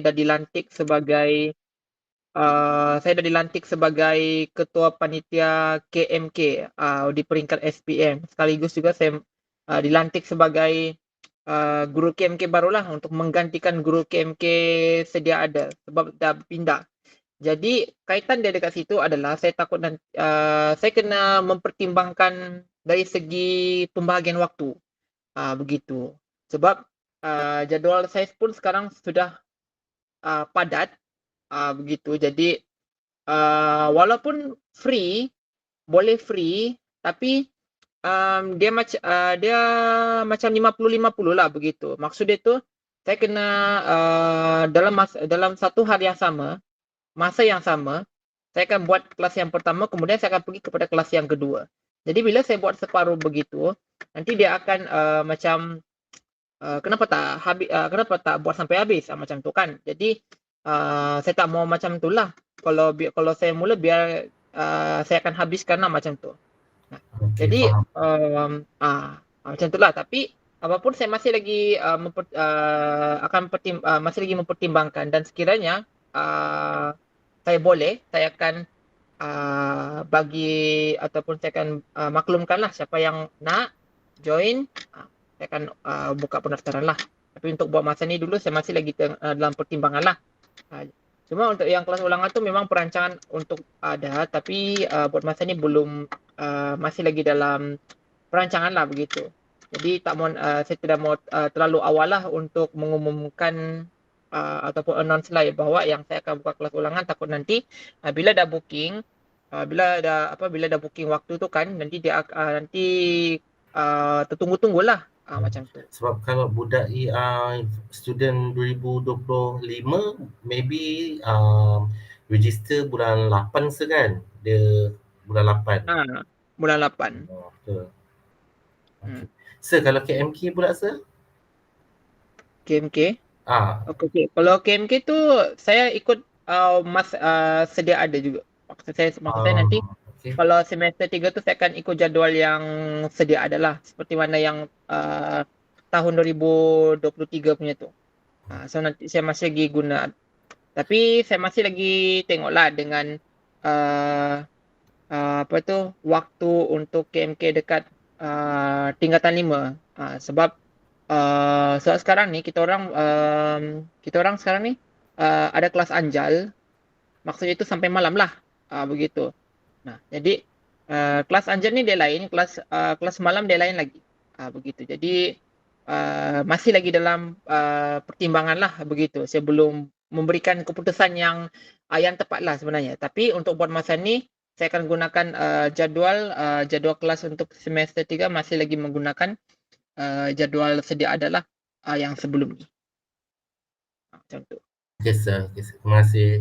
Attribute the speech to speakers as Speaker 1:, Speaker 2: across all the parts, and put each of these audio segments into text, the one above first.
Speaker 1: dah dilantik sebagai ketua panitia KMK di peringkat SPM. Sekaligus juga saya dilantik sebagai guru KMK barulah untuk menggantikan guru KMK sedia ada sebab dah pindah. Jadi kaitan dia dekat situ adalah saya takut saya kena mempertimbangkan dari segi pembahagian waktu. Begitu. Sebab jadual saya pun sekarang sudah padat. Begitu. Jadi walaupun boleh free, tapi dia macam 50-50 lah begitu. Maksud dia tu saya kena dalam satu hari yang sama, masa yang sama, saya akan buat kelas yang pertama, kemudian saya akan pergi kepada kelas yang kedua. Jadi bila saya buat separuh begitu, nanti dia akan macam kenapa tak buat sampai habis macam tu kan. Jadi saya tak mau macam tu lah. Kalau saya mula biar saya akan habiskan lah macam tu.
Speaker 2: Okey,
Speaker 1: Jadi
Speaker 2: faham.
Speaker 1: macam tu lah. Tapi apapun saya masih lagi masih lagi mempertimbangkan, dan sekiranya saya boleh, saya akan bagi ataupun saya akan maklumkan lah siapa yang nak join. Saya akan buka pendaftaran lah. Tapi untuk buat masa ni dulu saya masih lagi dalam pertimbangan lah. Cuma untuk yang kelas ulangan tu memang perancangan untuk ada, tapi buat masa ni belum, masih lagi dalam perancangan lah begitu. Jadi saya tidak mau terlalu awal lah untuk mengumumkan ataupun announce lah bahawa yang saya akan buka kelas ulangan. Takut nanti bila dah booking, bila dah booking waktu tu kan, nanti dia nanti tertunggu-tunggulah macam tu.
Speaker 2: Sebab kalau budak student 2025 maybe register bulan 8 kan? Dia bulan 8.
Speaker 1: Bulan 8.
Speaker 2: Oh, betul. Okay. Sir, kalau KMK pula sir?
Speaker 1: KMK?
Speaker 2: Ah.
Speaker 1: Okay. Kalau KMK tu saya ikut sedia ada juga. Maksud saya nanti
Speaker 2: Okay.
Speaker 1: kalau semester 3 tu saya akan ikut jadual yang sedia ada lah. Seperti mana yang tahun 2023 punya tu. So nanti saya masih lagi guna. Tapi saya masih lagi tengoklah dengan waktu untuk KMK dekat tingkatan 5. Sebab sekarang ni kita orang sekarang ni ada kelas anjal. Maksudnya itu sampai malam lah. Begitu. Nah, jadi kelas anjal ni dia lain, kelas malam dia lain lagi. Begitu. Jadi masih lagi dalam pertimbangan lah begitu. Saya belum memberikan keputusan yang tepat lah sebenarnya. Tapi untuk buat masa ni saya akan gunakan jadual kelas untuk semester 3 masih lagi menggunakan jadual sedia ada lah yang sebelum ni. Macam tu.
Speaker 2: Okay sir. Terima kasih.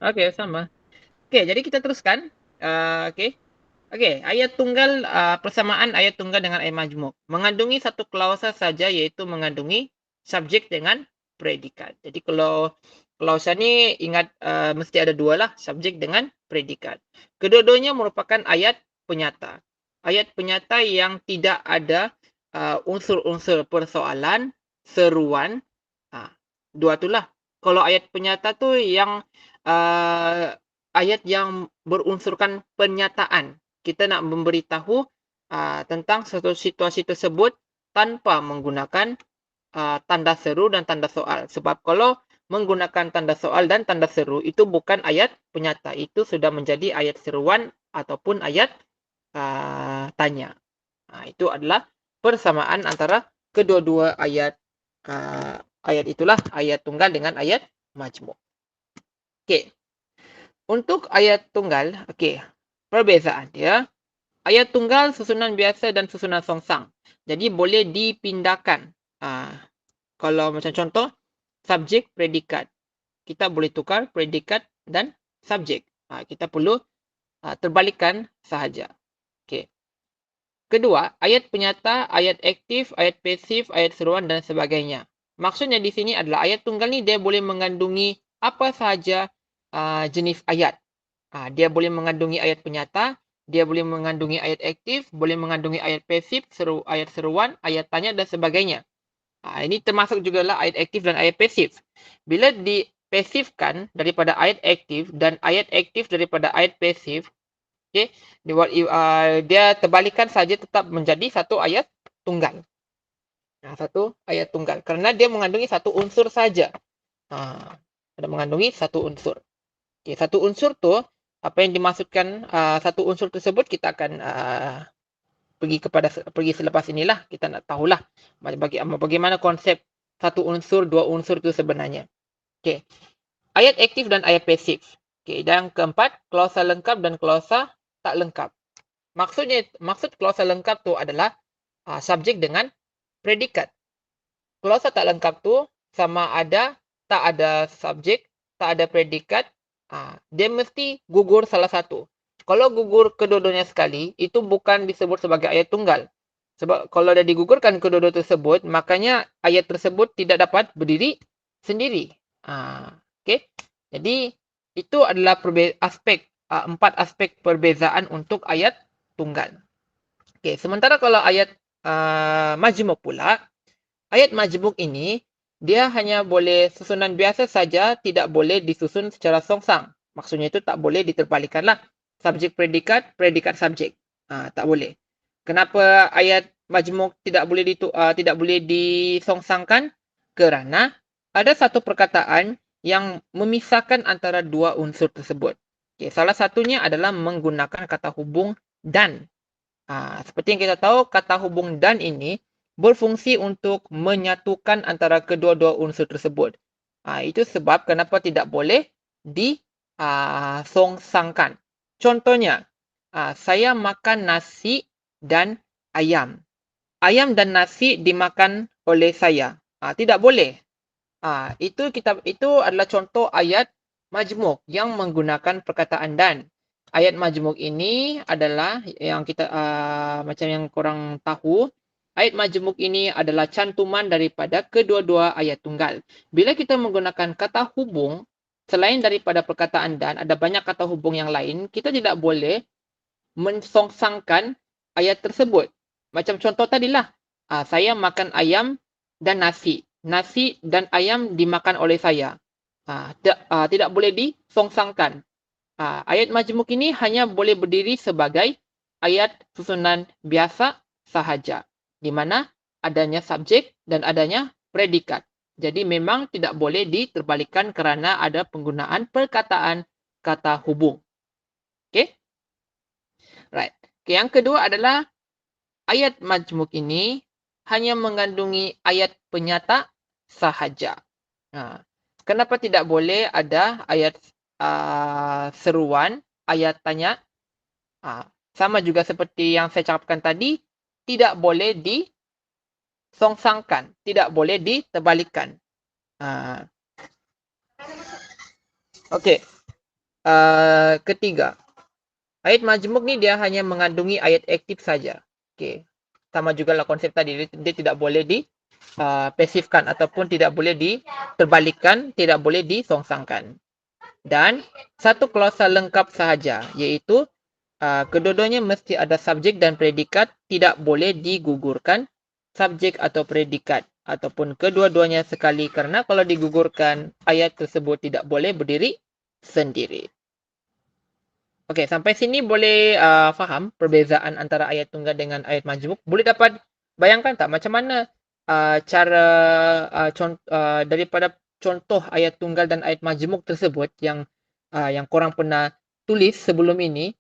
Speaker 1: Okay, sama. Okay, jadi kita teruskan. Okay. Okey, ayat tunggal, persamaan ayat tunggal dengan ayat majmuk. Mengandungi satu klausa saja, iaitu mengandungi subjek dengan predikat. Jadi kalau klausa ni ingat mesti ada dua lah, subjek dengan predikat. Kedua-duanya merupakan ayat penyata. Ayat penyata yang tidak ada unsur-unsur persoalan, seruan. Dua itulah. Kalau ayat penyata tu yang ayat yang berunsurkan pernyataan. Kita nak memberitahu tentang satu situasi tersebut tanpa menggunakan tanda seru dan tanda soal. Sebab kalau menggunakan tanda soal dan tanda seru, itu bukan ayat penyata. Itu sudah menjadi ayat seruan ataupun ayat tanya. Itu adalah persamaan antara kedua-dua ayat. Ayat itulah ayat tunggal dengan ayat majmuk. Okey. Untuk ayat tunggal, perbezaan dia. Ayat tunggal susunan biasa dan susunan songsang. Jadi boleh dipindahkan. Kalau macam contoh, subjek, predikat. Kita boleh tukar predikat dan subjek. Kita perlu terbalikkan sahaja. Okey. Kedua, ayat penyata, ayat aktif, ayat pasif, ayat seruan dan sebagainya. Maksudnya di sini adalah ayat tunggal ni dia boleh mengandungi apa sahaja jenis ayat. Dia boleh mengandungi ayat penyata, dia boleh mengandungi ayat aktif, boleh mengandungi ayat pasif, ayat seruan, ayat tanya dan sebagainya. Ini termasuk juga lah ayat aktif dan ayat pasif. Bila dipasifkan daripada ayat aktif dan ayat aktif daripada ayat pasif, okey, dia terbalikan saja tetap menjadi satu ayat tunggal. Satu ayat tunggal kerana dia mengandungi satu unsur saja. Ada mengandungi satu unsur. Okey, satu unsur tu apa yang dimaksudkan satu unsur tersebut kita akan pergi selepas inilah kita nak tahulah bagaimana konsep satu unsur, dua unsur itu sebenarnya. Okey. Ayat aktif dan ayat pasif. Okey, dan keempat, klausa lengkap dan klausa tak lengkap. Maksud klausa lengkap tu adalah subjek dengan predikat. Klausa tak lengkap tu sama ada tak ada subjek, tak ada predikat, dia mesti gugur salah satu. Kalau gugur kedua-duanya sekali, itu bukan disebut sebagai ayat tunggal. Sebab kalau dah digugurkan kedua-dua tersebut, makanya ayat tersebut tidak dapat berdiri sendiri. Okey. Jadi, itu adalah empat aspek perbezaan untuk ayat tunggal. Okey, sementara kalau ayat majmuk pula, ayat majmuk ini, dia hanya boleh susunan biasa saja, tidak boleh disusun secara songsang. Maksudnya itu tak boleh diterbalikanlah. Subjek predikat, predikat subjek. Tak boleh. Kenapa ayat majmuk tidak boleh disongsangkan? Kerana ada satu perkataan yang memisahkan antara dua unsur tersebut. Okay, salah satunya adalah menggunakan kata hubung dan. Seperti yang kita tahu, kata hubung dan ini berfungsi untuk menyatukan antara kedua-dua unsur tersebut. Itu sebab kenapa tidak boleh disongsangkan. Contohnya, saya makan nasi dan ayam. Ayam dan nasi dimakan oleh saya. Tidak boleh. Itu adalah contoh ayat majmuk yang menggunakan perkataan dan. Ayat majmuk ini adalah yang kita macam yang korang tahu. Ayat majmuk ini adalah cantuman daripada kedua-dua ayat tunggal. Bila kita menggunakan kata hubung, selain daripada perkataan dan, ada banyak kata hubung yang lain, kita tidak boleh mensongsangkan ayat tersebut. Macam contoh tadilah, saya makan ayam dan nasi. Nasi dan ayam dimakan oleh saya. Tidak boleh disongsangkan. Ayat majmuk ini hanya boleh berdiri sebagai ayat susunan biasa sahaja, di mana adanya subjek dan adanya predikat. Jadi memang tidak boleh diterbalikan kerana ada penggunaan perkataan kata hubung. Okay? Right. Okay, yang kedua adalah ayat majmuk ini hanya mengandungi ayat penyata sahaja. Kenapa tidak boleh ada ayat seruan, ayat tanya? Sama juga seperti yang saya cakapkan tadi, tidak boleh disongsangkan, tidak boleh diterbalikan. Okey. Ketiga, ayat majmuk ni dia hanya mengandungi ayat aktif saja. Okey. Sama jugalah konsep tadi, dia tidak boleh pasifkan ataupun tidak boleh diterbalikan, tidak boleh disongsangkan. Dan satu klausa lengkap sahaja, iaitu kedua-duanya mesti ada subjek dan predikat, tidak boleh digugurkan subjek atau predikat ataupun kedua-duanya sekali, kerana kalau digugurkan ayat tersebut tidak boleh berdiri sendiri. Okey, sampai sini boleh faham perbezaan antara ayat tunggal dengan ayat majmuk? Boleh dapat bayangkan tak macam mana cara daripada contoh ayat tunggal dan ayat majmuk tersebut yang korang pernah tulis sebelum ini,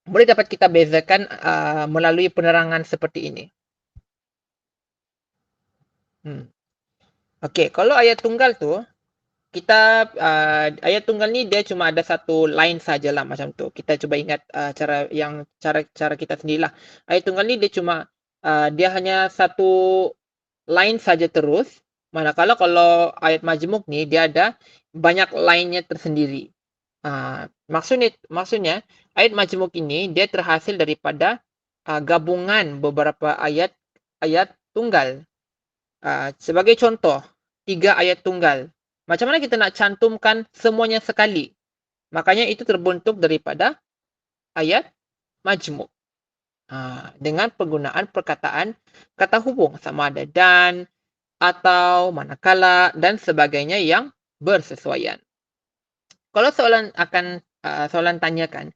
Speaker 1: boleh dapat kita bezakan melalui penerangan seperti ini. Okey, kalau ayat tunggal tu, kita ayat tunggal ni dia cuma ada satu line sajalah macam tu. Kita cuba ingat cara kita sendirilah. Ayat tunggal ni dia cuma dia hanya satu line saja terus. Manakala kalau ayat majmuk ni dia ada banyak line-nya tersendiri. Maksudnya ayat majmuk ini dia terhasil daripada gabungan beberapa ayat tunggal. Sebagai contoh, 3 ayat tunggal. Macam mana kita nak cantumkan semuanya sekali? Makanya itu terbentuk daripada ayat majmuk. Dengan penggunaan perkataan kata hubung sama ada dan, atau, manakala, dan sebagainya yang bersesuaian. Kalau soalan tanyakan,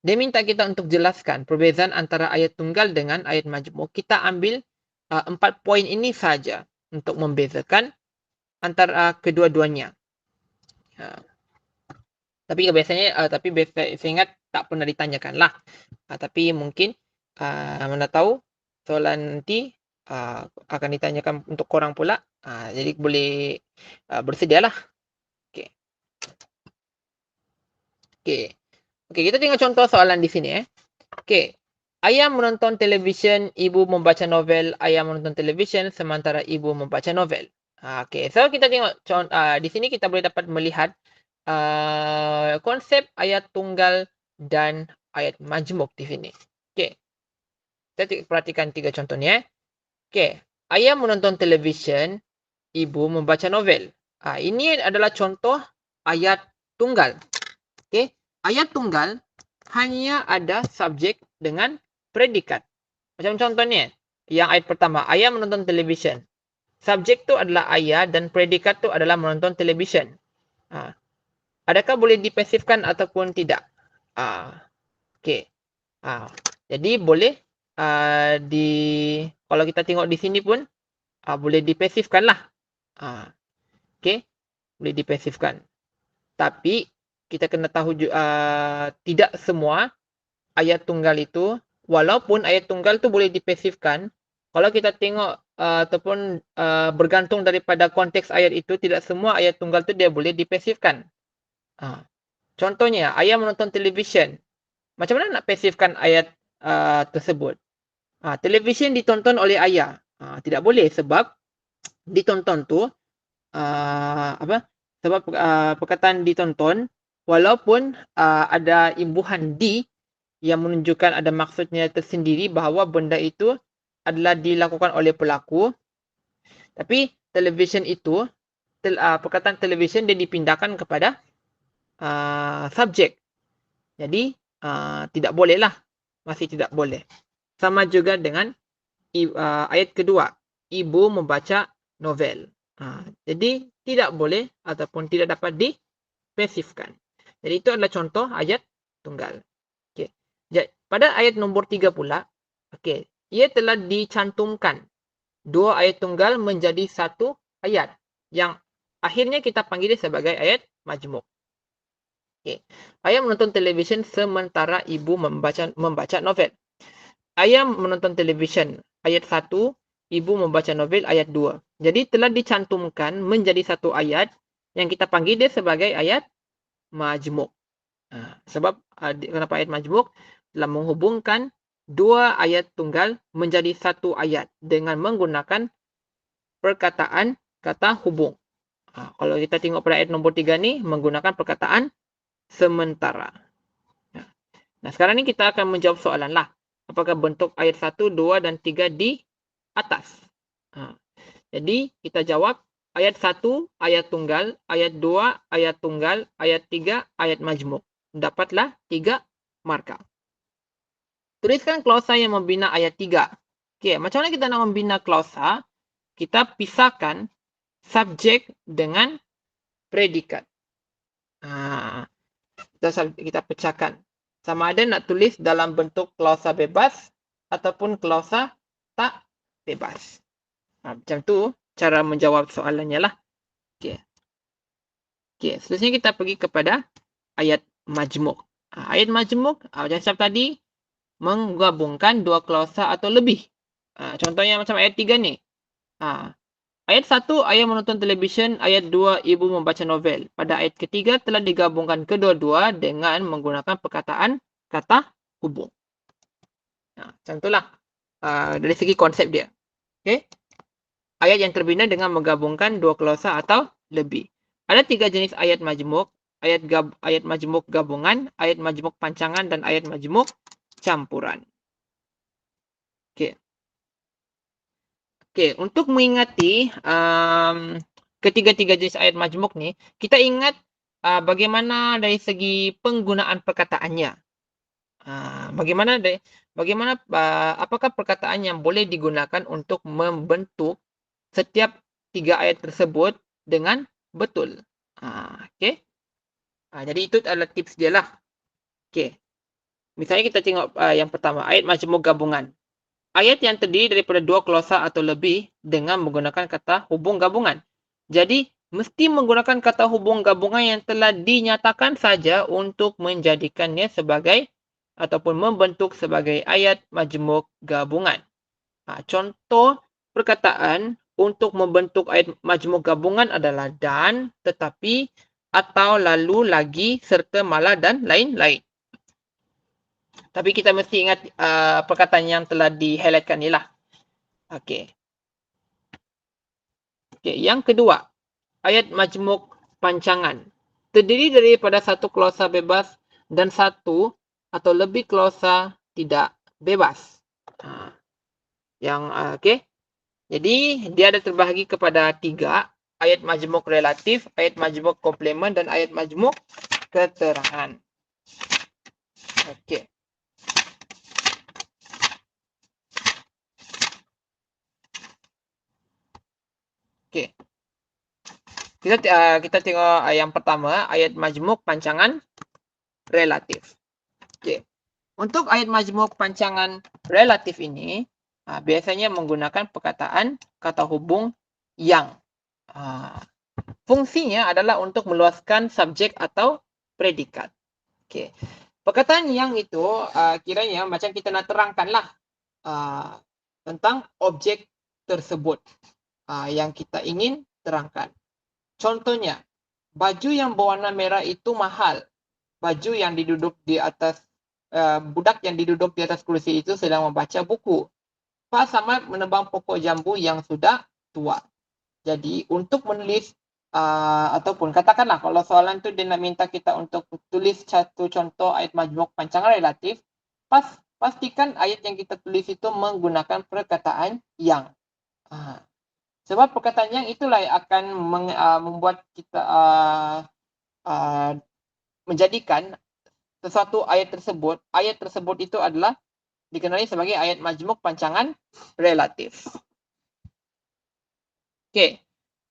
Speaker 1: dia minta kita untuk jelaskan perbezaan antara ayat tunggal dengan ayat majmuk. Kita ambil 4 poin ini saja untuk membezakan antara kedua-duanya. Tapi biasanya, saya ingat tak pernah ditanyakan lah. Tapi mungkin mana tahu soalan nanti akan ditanyakan untuk korang pula. Jadi boleh bersedialah. Okey. Okey, kita tengok contoh soalan di sini. Okey. Ayah menonton televisyen, ibu membaca novel. Ayah menonton televisyen sementara ibu membaca novel. Okey, so kita tengok di sini kita boleh dapat melihat konsep ayat tunggal dan ayat majmuk di sini. Okey. Kita perhatikan 3 contoh ni. Okey. Ayah menonton televisyen, ibu membaca novel. Ini adalah contoh ayat tunggal. Okey. Ayat tunggal hanya ada subjek dengan predikat. Macam contoh ni. Yang ayat pertama, ayah menonton televisyen. Subjek tu adalah ayah dan predikat tu adalah menonton televisyen. Adakah boleh dipasifkan ataupun tidak? Okey. Jadi boleh kalau kita tengok di sini pun boleh dipasifkan lah. Okey. Boleh dipasifkan. Tapi kita kena tahu tidak semua ayat tunggal itu, walaupun ayat tunggal tu boleh dipasifkan, kalau kita tengok ataupun bergantung daripada konteks ayat itu, tidak semua ayat tunggal tu dia boleh dipasifkan. Contohnya, ayah menonton televisyen. Macam mana nak pasifkan ayat tersebut? Televisyen ditonton oleh ayah. Tidak boleh sebab ditonton tu sebab perkataan ditonton, walaupun ada imbuhan di yang menunjukkan ada maksudnya tersendiri bahawa benda itu adalah dilakukan oleh pelaku, tapi televisyen itu, perkataan televisyen dia dipindahkan kepada subjek. Jadi tidak boleh lah. Masih tidak boleh. Sama juga dengan ayat kedua. Ibu membaca novel. Jadi tidak boleh ataupun tidak dapat dipasifkan. Jadi itu adalah contoh ayat tunggal. Okay. Pada ayat nombor 3 pula, ia telah dicantumkan 2 ayat tunggal menjadi 1 ayat. Yang akhirnya kita panggil sebagai ayat majmuk. Ayah menonton televisyen sementara ibu membaca novel. Ayah menonton televisyen ayat 1, ibu membaca novel ayat 2. Jadi telah dicantumkan menjadi 1 ayat yang kita panggil dia sebagai ayat majmuk. Sebab kenapa ayat majmuk? Telah menghubungkan 2 ayat tunggal menjadi 1 ayat dengan menggunakan perkataan kata hubung. Kalau kita tengok pada ayat nombor 3 ni, menggunakan perkataan sementara. Nah, sekarang ni kita akan menjawab soalan lah. Apakah bentuk ayat 1, 2 dan 3 di atas? Jadi, kita jawab ayat 1, ayat tunggal, ayat 2, ayat tunggal, ayat 3, ayat majmuk. Dapatlah 3 markah. Tuliskan klausa yang membina ayat 3. Okey, macam mana kita nak membina klausa? Kita pisahkan subjek dengan predikat. Kita pecahkan. Sama ada nak tulis dalam bentuk klausa bebas ataupun klausa tak bebas. Macam tu cara menjawab soalannya lah. Okey, seterusnya kita pergi kepada ayat majmuk. Ayat majmuk, macam saya tadi, menggabungkan 2 klausa atau lebih. Contohnya macam ayat 3 ni. Ayat 1, ayah menonton televisyen. Ayat 2, ibu membaca novel. Pada ayat ketiga, telah digabungkan kedua-dua dengan menggunakan perkataan kata hubung. Macam itulah dari segi konsep dia. Okay? Ayat yang terbina dengan menggabungkan 2 klausa atau lebih. Ada 3 jenis ayat majmuk. Ayat majmuk gabungan, ayat majmuk pancangan, dan ayat majmuk campuran. Okey, untuk mengingati ketiga-tiga jenis ayat majmuk ni, kita ingat bagaimana dari segi penggunaan perkataannya. Apakah perkataan yang boleh digunakan untuk membentuk setiap tiga ayat tersebut dengan betul. Okey. Jadi itu adalah tips dia lah. Okey. Misalnya kita tengok yang pertama, ayat majmuk gabungan. Ayat yang terdiri daripada dua klausa atau lebih dengan menggunakan kata hubung gabungan. Jadi, mesti menggunakan kata hubung gabungan yang telah dinyatakan saja untuk menjadikannya sebagai ataupun membentuk sebagai ayat majmuk gabungan. Contoh perkataan untuk membentuk ayat majmuk gabungan adalah dan, tetapi, atau lalu, lagi, serta, malah dan lain-lain. Tapi kita mesti ingat perkataan yang telah di-highlightkan ni lah. Okey. Yang kedua, ayat majmuk pancangan. Terdiri daripada satu klausa bebas dan satu atau lebih klausa tidak bebas. Okey. Jadi, dia ada terbahagi kepada tiga. Ayat majmuk relatif, ayat majmuk komplement dan ayat majmuk keterangan. Okey. Okey. Kita tengok yang pertama, ayat majmuk pancangan relatif. Okey. Untuk ayat majmuk pancangan relatif ini, biasanya menggunakan perkataan kata hubung yang. Fungsinya adalah untuk meluaskan subjek atau predikat. Okey. Perkataan yang itu kiranya macam kita nak terangkanlah tentang objek tersebut yang kita ingin terangkan. Contohnya, baju yang berwarna merah itu mahal. Baju yang diduduk di atas budak yang diduduk di atas kursi itu sedang membaca buku. Pak Samad menebang pokok jambu yang sudah tua. Jadi, untuk menulis ataupun katakanlah kalau soalan tu dia nak minta kita untuk tulis satu contoh ayat majmuk pancangan relatif, pastikan ayat yang kita tulis itu menggunakan perkataan yang. Sebab perkataan yang itulah yang akan membuat kita menjadikan sesuatu ayat tersebut itu adalah dikenali sebagai ayat majmuk pancangan relatif. Okey.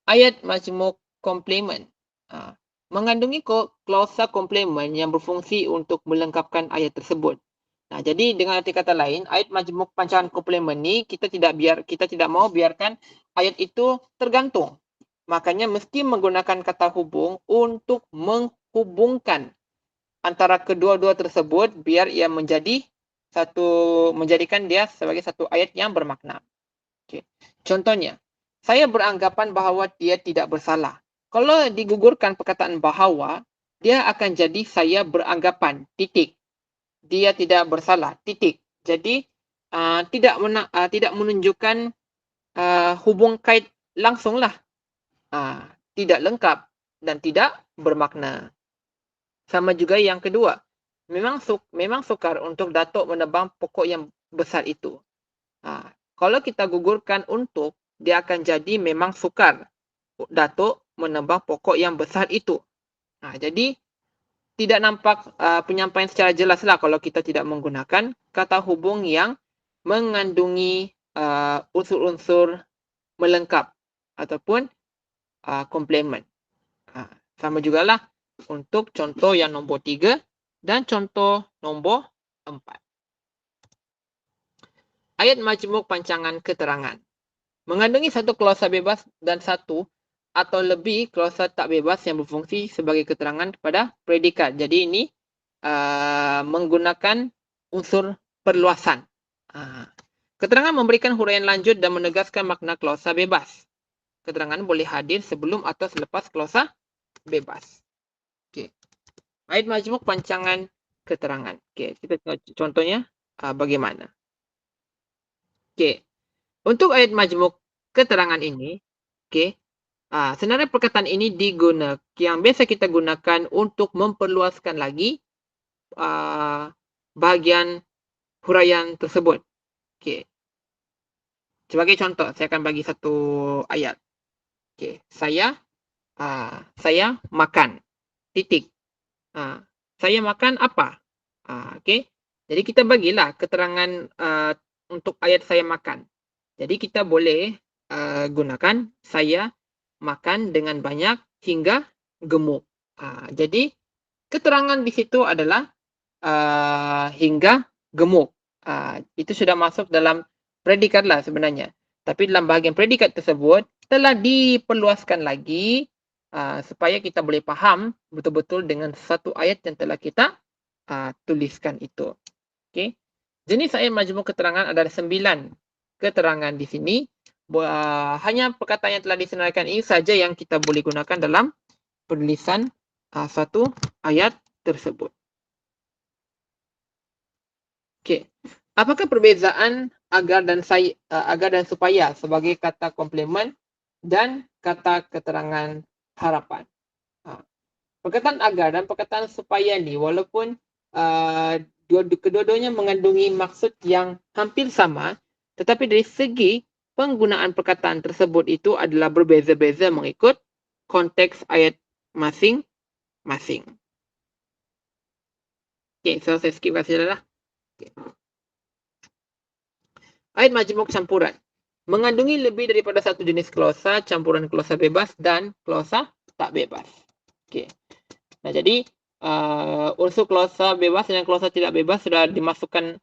Speaker 1: Ayat majmuk komplement. Mengandungi klausa komplement yang berfungsi untuk melengkapkan ayat tersebut. Jadi dengan arti kata lain, ayat majmuk pancangan komplement ni kita tidak mau biarkan ayat itu tergantung. Makanya mesti menggunakan kata hubung untuk menghubungkan antara kedua-dua tersebut biar ia menjadikan dia sebagai satu ayat yang bermakna. Okay. Contohnya, saya beranggapan bahawa dia tidak bersalah. Kalau digugurkan perkataan bahawa, dia akan jadi saya beranggapan, titik. Dia tidak bersalah, titik. Jadi, tidak menunjukkan hubung kait langsunglah. Tidak lengkap dan tidak bermakna. Sama juga yang kedua, memang sukar untuk Datuk menebang pokok yang besar itu. Kalau kita gugurkan untuk, dia akan jadi memang sukar Datuk menebang pokok yang besar itu. Jadi, tidak nampak penyampaian secara jelas lah kalau kita tidak menggunakan kata hubung yang mengandungi unsur-unsur melengkap ataupun komplement. Sama jugalah untuk contoh yang nombor 3 dan contoh nombor 4. Ayat majmuk pancangan keterangan. Mengandungi satu klausa bebas dan satu atau lebih klausa tak bebas yang berfungsi sebagai keterangan kepada predikat. Jadi ini menggunakan unsur perluasan. Keterangan memberikan huraian lanjut dan menegaskan makna klausa bebas. Keterangan boleh hadir sebelum atau selepas klausa bebas. Okey. Ayat majmuk pancangan keterangan. Okey, kita tengok contohnya bagaimana. Okey. Untuk ayat majmuk keterangan ini, okey, sebenarnya perkataan ini yang biasa kita gunakan untuk memperluaskan lagi bahagian huraian tersebut. Okey. Sebagai contoh, saya akan bagi satu ayat. Okey, saya makan. Titik. Saya makan apa? Okey. Jadi kita bagilah keterangan untuk ayat saya makan. Jadi kita boleh gunakan saya makan dengan banyak hingga gemuk. Jadi keterangan di situ adalah hingga gemuk. Itu sudah masuk dalam predikat lah sebenarnya. Tapi dalam bahagian predikat tersebut telah diperluaskan lagi supaya kita boleh faham betul-betul dengan satu ayat yang telah kita tuliskan itu. Okay. Jenis ayat majmuk keterangan ada 9 keterangan di sini. Hanya perkataan yang telah disenaraikan ini saja yang kita boleh gunakan dalam penulisan satu ayat tersebut. Okey. Apakah perbezaan agar dan supaya sebagai kata komplement dan kata keterangan harapan? Perkataan agar dan perkataan supaya ni walaupun kedua-duanya mengandungi maksud yang hampir sama, tetapi dari segi penggunaan perkataan tersebut itu adalah berbeza-beza mengikut konteks ayat masing-masing. Okey, so saya skip kat sini lah. Okay. Ayat majmuk campuran mengandungi lebih daripada satu jenis klausa, campuran klausa bebas dan klausa tak bebas. Okey. Nah, jadi unsur klausa bebas dan klausa tidak bebas sudah dimasukkan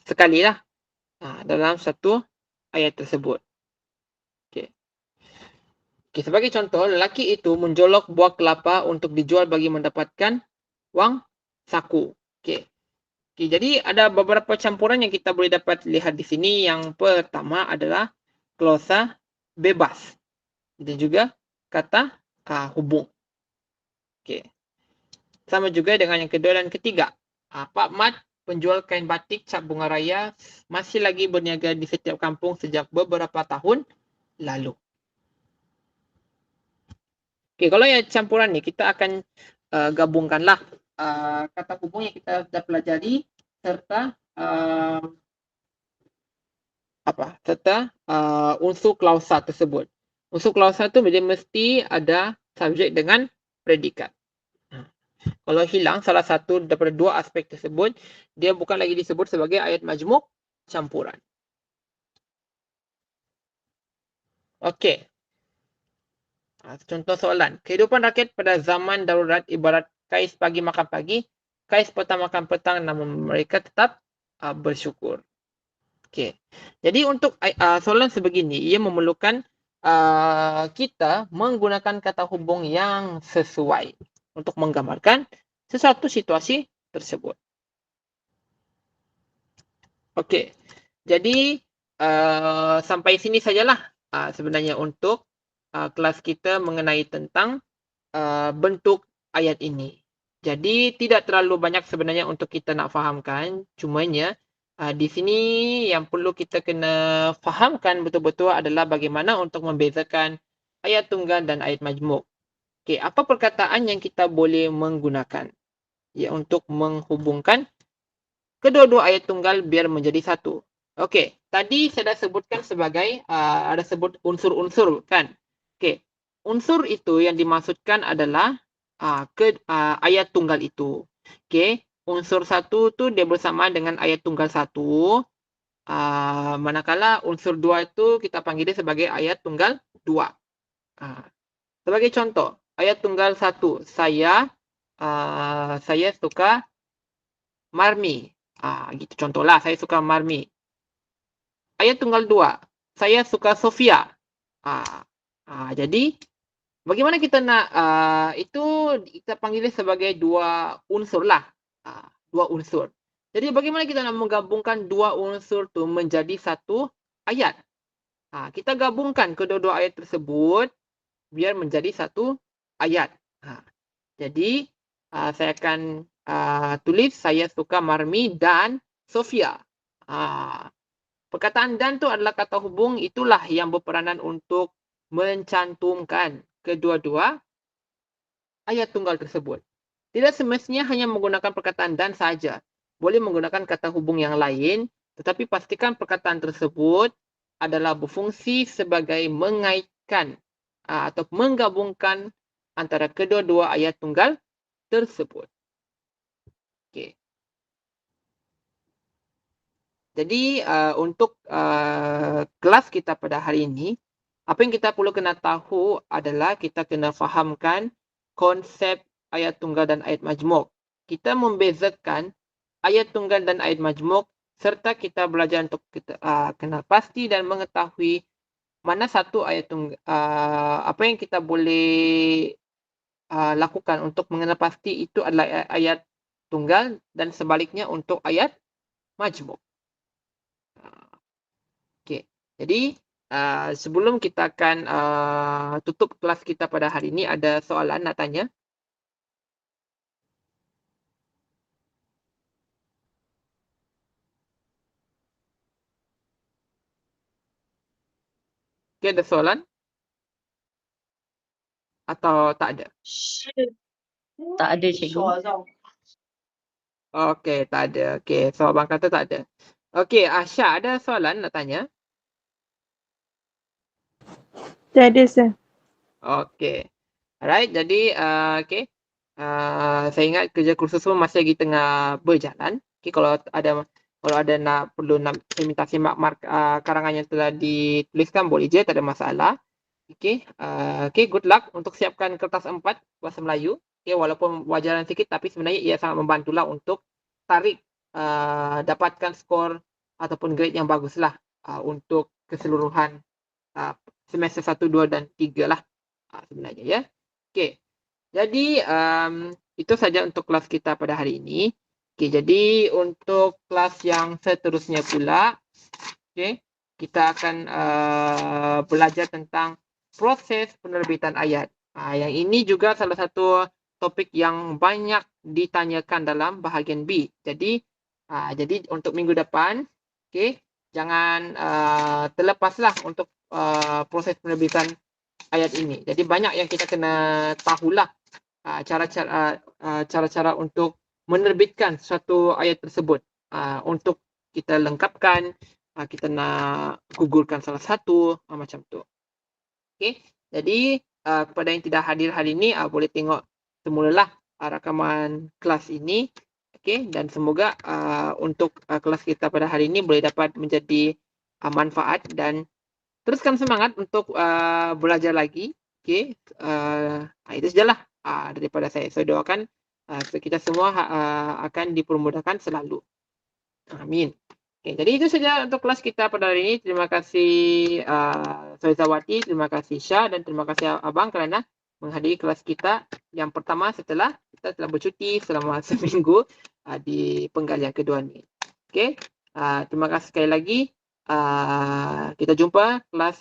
Speaker 1: sekali lah dalam satu ayat tersebut. Okey. Okey, sebagai contoh, lelaki itu menjolok buah kelapa untuk dijual bagi mendapatkan wang saku. Okey. Okay, jadi ada beberapa campuran yang kita boleh dapat lihat di sini. Yang pertama adalah klausa bebas dan juga kata hubung. Okay. Sama juga dengan yang kedua dan ketiga. Pak Mat, penjual kain batik cap bunga raya, masih lagi berniaga di setiap kampung sejak beberapa tahun lalu. Okay, kalau yang campuran ni kita akan gabungkanlah kata hubung yang kita dah pelajari serta unsur klausa tersebut. Unsur klausa tu dia mesti ada subjek dengan predikat. Kalau hilang salah satu daripada dua aspek tersebut, dia bukan lagi disebut sebagai ayat majmuk campuran. Okey. Contoh soalan. Kehidupan rakyat pada zaman darurat ibarat kais pagi makan pagi, kais petang makan petang, namun mereka tetap bersyukur. Okey. Jadi untuk soalan sebegini, ia memerlukan kita menggunakan kata hubung yang sesuai untuk menggambarkan sesuatu situasi tersebut. Okey. Jadi sampai sini sajalah sebenarnya untuk kelas kita mengenai tentang bentuk ayat ini. Jadi tidak terlalu banyak sebenarnya untuk kita nak fahamkan, cumanya di sini yang perlu kita kena fahamkan betul-betul adalah bagaimana untuk membezakan ayat tunggal dan ayat majmuk. Okey, apa perkataan yang kita boleh menggunakan ya untuk menghubungkan kedua-dua ayat tunggal biar menjadi satu. Okey, tadi saya dah sebutkan sebagai ada sebut unsur-unsur kan. Okey, unsur itu yang dimaksudkan adalah ayat tunggal itu. Okey, unsur satu tu dia bersamaan dengan ayat tunggal satu. Manakala unsur dua itu kita panggil dia sebagai ayat tunggal dua. Sebagai contoh, ayat tunggal satu, saya suka Marmi. Gitu contohlah, saya suka Marmi. Ayat tunggal dua, saya suka Sofia. Jadi bagaimana kita nak itu kita panggil sebagai dua unsur lah. Dua unsur. Jadi bagaimana kita nak menggabungkan dua unsur tu menjadi satu ayat? Kita gabungkan kedua-dua ayat tersebut biar menjadi satu ayat. Jadi saya akan tulis saya suka Marmi dan Sofia. Perkataan dan tu adalah kata hubung, itulah yang berperanan untuk mencantumkan kedua-dua ayat tunggal tersebut. Tidak semestinya hanya menggunakan perkataan dan saja. Boleh menggunakan kata hubung yang lain, tetapi pastikan perkataan tersebut adalah berfungsi sebagai mengaitkan atau menggabungkan antara kedua-dua ayat tunggal tersebut. Okey. Jadi untuk kelas kita pada hari ini, apa yang kita perlu kena tahu adalah kita kena fahamkan konsep ayat tunggal dan ayat majmuk. Kita membezakan ayat tunggal dan ayat majmuk serta kita belajar untuk kita kena pasti dan mengetahui mana satu ayat tunggal, apa yang kita boleh lakukan untuk mengenal pasti itu adalah ayat tunggal dan sebaliknya untuk ayat majmuk. Okey. Jadi sebelum kita akan tutup kelas kita pada hari ini, ada soalan nak tanya? Okey, ada soalan? Atau tak ada?
Speaker 3: Tak ada, cikgu.
Speaker 1: Okey, tak ada. Okey, so abang kata tak ada. Okey, Asya ada soalan nak tanya?
Speaker 4: Tak ada, sir.
Speaker 1: Okey. Alright, jadi okey. Saya ingat kerja kursus pun masih lagi tengah berjalan. Okey, kalau ada perlu nak saya minta simak karangan yang telah dituliskan boleh je, tak ada masalah. Okey, okey, good luck untuk siapkan kertas 4 bahasa Melayu. Okey, walaupun wajaran sikit tapi sebenarnya ia sangat membantulah untuk tarik dapatkan skor ataupun grade yang baguslah untuk keseluruhan semester 1, 2 dan 3 lah sebenarnya ya. Okey. Jadi itu saja untuk kelas kita pada hari ini. Okey, jadi untuk kelas yang seterusnya pula, okey, kita akan belajar tentang proses penerbitan ayat. Yang ini juga salah satu topik yang banyak ditanyakan dalam bahagian B. Jadi untuk minggu depan, okey, jangan terlepaslah untuk proses penerbitan ayat ini. Jadi banyak yang kita kena tahulah cara-cara untuk menerbitkan suatu ayat tersebut. Untuk kita lengkapkan, kita nak gugurkan salah satu, macam tu. Okey, jadi kepada yang tidak hadir hari ini, boleh tengok semulalah rakaman kelas ini. Okey, dan semoga untuk kelas kita pada hari ini boleh dapat menjadi manfaat dan teruskan semangat untuk belajar lagi. Okey, itu sajalah daripada saya. Saya doakan kita semua akan dipermudahkan selalu. Amin. Okay, jadi itu saja untuk kelas kita pada hari ini. Terima kasih Saizawati, terima kasih Syah dan terima kasih Abang kerana menghadiri kelas kita yang pertama setelah kita telah bercuti selama seminggu di penggalian kedua ni. Okay, terima kasih sekali lagi. Kita jumpa kelas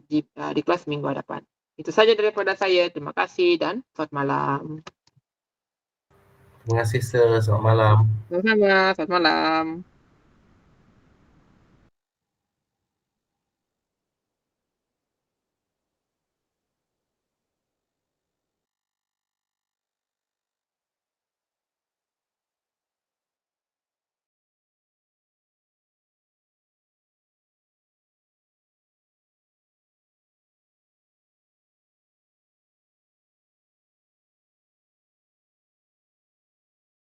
Speaker 1: di kelas minggu hadapan. Itu saja daripada saya. Terima kasih dan selamat malam.
Speaker 2: Terima kasih, sir. Selamat malam.
Speaker 1: Sama-sama. Selamat malam.